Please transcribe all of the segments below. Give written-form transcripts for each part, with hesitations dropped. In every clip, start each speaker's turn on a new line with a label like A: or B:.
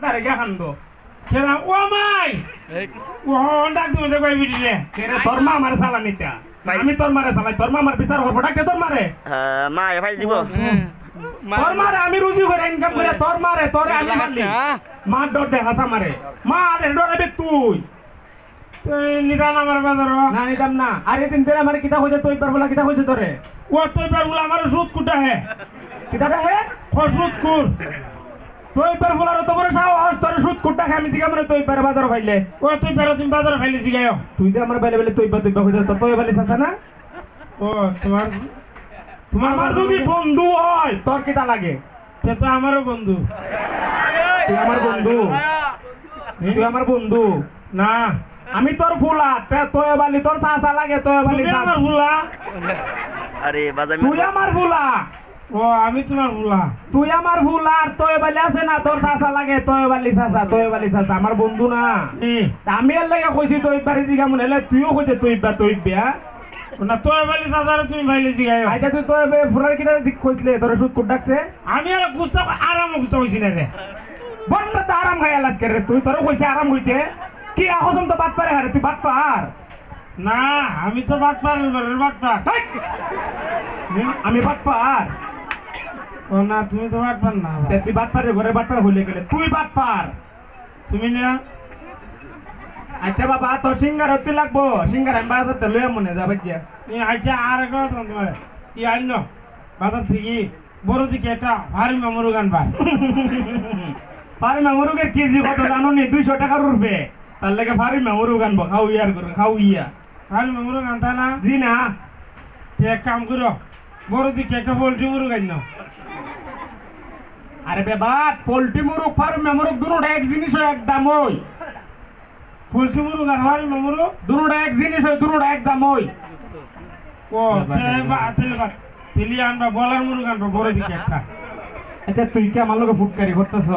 A: তারে কে খান্দো
B: কেরা ও মাই ও ডাক তুমি যে কই বিড়ি রে
A: কেরে তোর মা আমার সালা নিতা আমি তোর মারে সালাই তোর মা আমার বিচার করবো ডাকে তোর মারে
C: মা ভাই দিব
A: তোর মারে আমি রুজি করে ইনকাম করে তোর মারে তোরে আমি মারলি মার ডর দে হাসা মারে মা আরে ডরাবে তুই
B: নিদান আমার বাজার
A: না নিতাম না আরে দিন তেরে আমার কিতা হইছে তুই পারবলা কিতা হইছে তোরে
B: ও তুই পারবলা আমার সুদ কুটা হে
A: কিতাটা হে
B: সুদ কুর
A: তুই পারবলার তো বড় সাহস তোর সুদ কুটা খাই আমি দিগা মানে তুই পার বাজার ফাইলে
B: ও তুই পারো তুমি বাজার ফাইলে জিগায়ো
A: তুই দে আমার বাইলে বাইলে তুই হইছে তো তুই বাইলে ছাসা না
B: ও তোমার
A: আমার যদি বন্ধু হয় তোর কিতা লাগে
B: সে তো আমারও বন্ধু
A: তুই আমার বন্ধু তুই আমার বন্ধু
B: না
A: আমি তোর ফুলা তোর বালি তোর চাচা লাগে তোর বালি
B: তুমি আমার ফুলা
C: আরে বাজার
A: তুই আমার ফুলা
B: ও আমি তোমার ফুলা
A: তুই আমার ফুলা আর তোর বালি আছে না তোর চাচা লাগে তোর বালি চাচা আমার বন্ধু না আমি এর লাগে কইছি তুই পারি জিগা মনে হলে তুইও কইছে তুই বিয়া
B: না তোর বালি চাচারে তুমি ভাইলে জিগায়ো
A: আইতা তুই তোর ফুলার কিনা কইছলে তোর সুদ কোট ডাকছে
B: আমি আর গুস্তা আরাম গুস্তা হইছি না রে
A: বড়টা তো আরাম খাই আলাস করে তুই তোর কইছে আরাম হইতে কি আহজম তো বাট পারে হারে তুই বাট পার
B: না আমি তো বাট পার বাট পার
A: আমি বাট পার
B: ও না তুমি তো বাট পার না
A: তুই বাট পারে ঘরে বাট পার হইলে গেলে তুই বাট পার
B: তুমি না
A: আচ্ছা বাবা তোর সিঙ্গার হতে লাগবো সিঙ্গার আমি বাজারতে লইয়া মনে যাবে যে
B: আচ্ছা আর একটা তোমার ই আইন বাজার থেকে বড় দিকে একটা ভারী মামুরু গান পায়
A: ফারি মামুরুকের কেজি কত জানো নি 200 টাকার উঠবে তার লাগে ফারি মামুরু গানবো খাও ইয়ার করে খাও ইয়া
B: ভারী মামুরু গান তা না
A: জি না
B: তুই এক কাম করো বড় দিকে একটা পোল্ট্রি মুরু গান নাও
A: আরে বাবা পোল্ট্রি মুরুক ফারি মামুরুক দুটোটা এক জিনিস হয় এক দাম ওই
B: পোল্ট্রি মুরু গান ভারী মামুরু
A: দুটোটা এক জিনিস হয় দুটোটা এক দাম ওই
B: ও তেলি আনবা বলার মুরু গানবা বড় দিকে একটা
A: আচ্ছা তুই কি আমার লোকে ফুটকারি করতেছ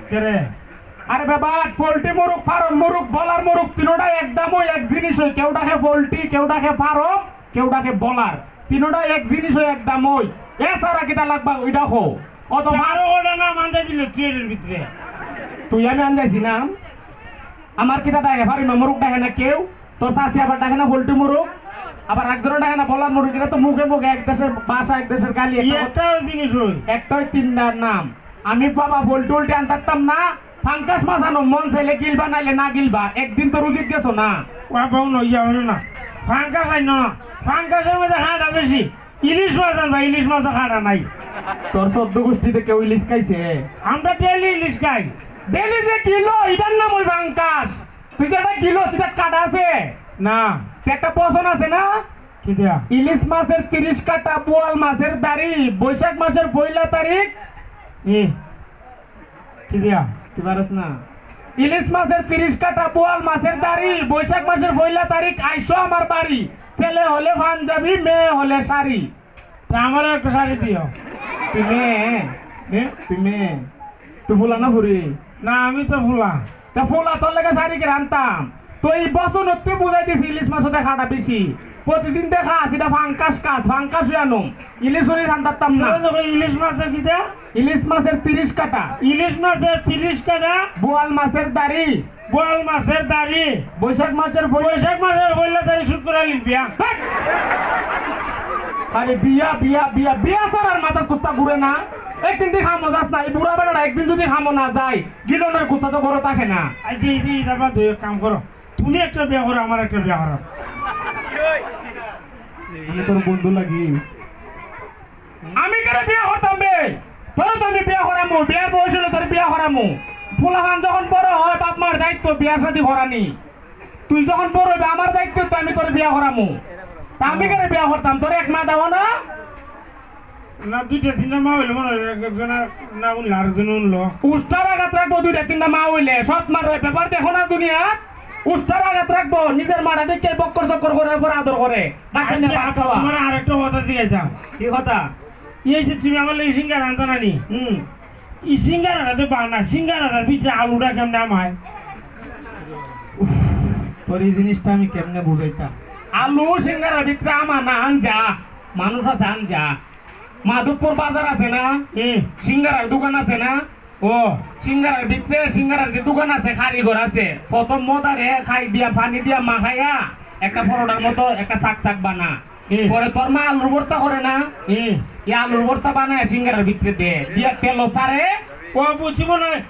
B: কেরে
A: আরে বাবা পোল্ট্রি মুরুক ফার্ম মুরুক বলার মুরুক তিনোটা একদম ওই এক জিনিস হয় কেউটাকে পোল্ট্রি কেউটাকে ফার্ম কেউটাকে বলার তিনোটা এক জিনিস হয় একদম ওই এ সারা কিটা লাগবা ওইটা হো অত
B: আরো ওটা না মানতে দিল ট্রেনের ভিতরে
A: তুই আমি আনজাইছি না আমার কিটা ডাকে ফারি মুরুক ডাকে না কেউ তোর শাশি আবার ডাকে না পোল্ট্রি মুরুক আবার একজনের ডাকে না বলার মুরুক এটা তো মুখে মুখে এক দেশের ভাষা এক দেশের গালি
B: একটাও জিনিস হই
A: একটাই তিনটার নাম আমি বাবা পোল্ট্রি উল্টে আনতাম না ফাঙ্কাস মাছ আনো মন চাইলে গিলবা নাইলে না গিলবা একদিন তো রুজিত গেছো না
B: বাবু ইয়া হলো না ফাঙ্কা খাই না ফাঙ্কাসের মধ্যে হাঁটা বেশি ইলিশ মাছ আনবা ইলিশ মাছ হাঁটা নাই
A: তোর 14 গোষ্ঠীতে কেউ ইলিশ খাইছে
B: আমরা ডেলি ইলিশ খাই
A: ডেলি যে কিলো এটার নাম ওই ফাঙ্কাস তুই যেটা কিলো সেটা কাটা আছে
B: না
A: একটা পছন্দ আছে না
B: কি দেয়া
A: ইলিশ মাছের 30 কাটা বোয়াল মাছের দাড়ি বৈশাখ মাসের 1 তারিখ
B: কি দেয়া
A: কি পারস না ইলিশ মাছের 30 কাটা বোয়াল মাছের দাড়ি বৈশাখ মাসের 1 তারিখ আইসো আমার বাড়ি ছেলে হলে পাঞ্জাবি মেয়ে হলে শাড়ি
B: আমার একটা শাড়ি দিও
A: তুই মেয়ে তুই ফুলা না ফুরি
B: না আমি তো ভুলা
A: তা ফুলা তোর লেগে শাড়ি কে আনতাম তো এই বছর তুই বুঝাই দিছি ইলিশ মাছও দেখাটা বেশি প্রতিদিন দেখা সেটা ফাঙ্কাস আনুম ইলিশ উলিশ আনতাম না
B: ইলিশ মাছের কি দেয়া
A: ইলিশ মাছের 30 কাটা
B: ইলিশ মাছের 30 কাটা
A: বোয়াল মাছের দাড়ি
B: বোয়াল মাছের দাড়ি
A: বৈশাখ মাসের
B: 1 তারিখ শুক্রবার বিয়া
A: আরে বিয়া সারার মাথা কুস্তা ঘুরে না একদিন দিয়ে খামো যাস না এই বুড়া বেড়া একদিন যদি খামো না যায় গিলনের কুস্তা তো ঘরে থাকে না
B: আচ্ছা এই তারপর দুই কাম করো তুমি একটা বিয়া করো আমার একটা বিয়া করো
A: আমি তোর বন্ধু লাগি আমি কেন বিয়া করতাম বে তোর তো আমি বিয়া করামু বিয়ার বয়স হলে তোর বিয়া করামু ফুলাহান যখন বড় হয় বাপ মার দায়িত্ব বিয়া শাদী করানি তুই যখন বড় হবে আমার দায়িত্ব তো আমি তোর বিয়া করামু তা আমি কেন বিয়া করতাম তোর এক মা দাও না
B: না দুইটা তিনটা মা হইলে মনে হয় একজন না উনলো আরেকজন উনলো
A: উস্তার আঘাত রাখবো 2-3টা মা হইলে সৎ মার ব্যাপার দেখো না দুনিয়া উস্তার আঘাত রাখবো নিজের মাটা দেখে বক্কর চক্কর করে পর আদর করে
B: তোমার আরেকটা কথা শিখাইতাম
A: কি কথা
B: এই যে তুমি আমার লাগে সিঙ্গার আনতা নানি এই সিঙ্গারাটা তো বানা সিঙ্গারাটার ভিতরে আলুটা কেমন নাম হয়
A: তোর এই জিনিসটা আমি কেমনে বুঝাইতাম আলু সিঙ্গারার ভিতরে আমার না আনজা মানুষ আছে আনজা মাধবপুর বাজার আছে না সিঙ্গারার দোকান আছে না
B: ও
A: সিঙ্গারার ভিতরে সিঙ্গারার যে দোকান আছে কারিগর আছে প্রথম মদারে খাই দিয়া পানি দিয়া মাখাইয়া একটা পরোটার মতো একটা চাক চাক বানা পরে তোর মা আলুর ভর্তা করে না এই আলুর ভর্তা বানায় সিঙ্গারার ভিতরে দে দিয়া তেল সারে
B: ও বুঝছি মনে হয়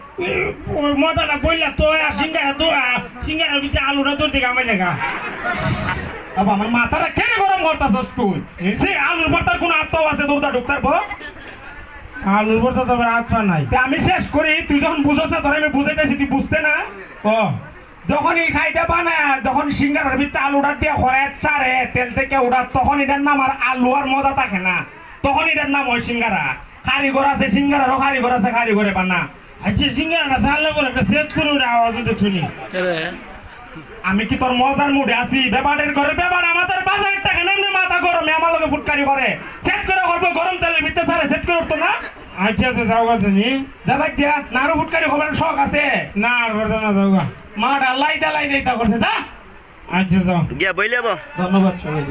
B: মজাটা বললা তো সিঙ্গারার ভিতরে আলুটা তোর দিকে আমার জায়গা
A: বাবা আমার মাথাটা কেন গরম করতাছস তুই সেই আলুর ভর্তার কোন আত্মাও আছে দৌড়া ঢুকতার পর
B: আলুর ভর্তা তো আবার আচ্ছা নাই
A: তে আমি শেষ করি তুই যখন বুঝস না তোর আমি বুঝাইতেছি তুই বুঝতে না
B: ও
A: যখন এই খাইটা বানায় যখন সিঙ্গারার ভিতরে আলুটা দিয়ে খরায় চারে তেল থেকে ওটা তখন এটার নাম আর আলু আর মজা থাকে না তখন এটার নাম হয় সিঙ্গারা কারিগর আছে সিঙ্গারারও কারিগর আছে কারিগরে বানা
B: আচ্ছা সিঙ্গারাটা চাললে বলে একটা সেট করে ওটা আওয়াজ তো শুনি
A: আমি কি তোর মজার মুডে আছি ব্যাপারের ঘরে ব্যাপার আমাদের বাজার টাকা নেমনে মাথা গরমে আমার লোকে ফুটকারি করে সেট করে করবো গরম তেলের ভিতরে ছাড়ে সেট করে উঠতো না
B: আচ্ছা তো যাও গা তুমি
A: যাবাই দিয়া নারু ফুটকারি খবরের শখ আছে
B: না আর ভর্তা না যাও গা
A: মাটা লাই দেয় তা করছে যা
B: আচ্ছা যাও
C: গিয়া বইলে
A: ধন্যবাদ সবাই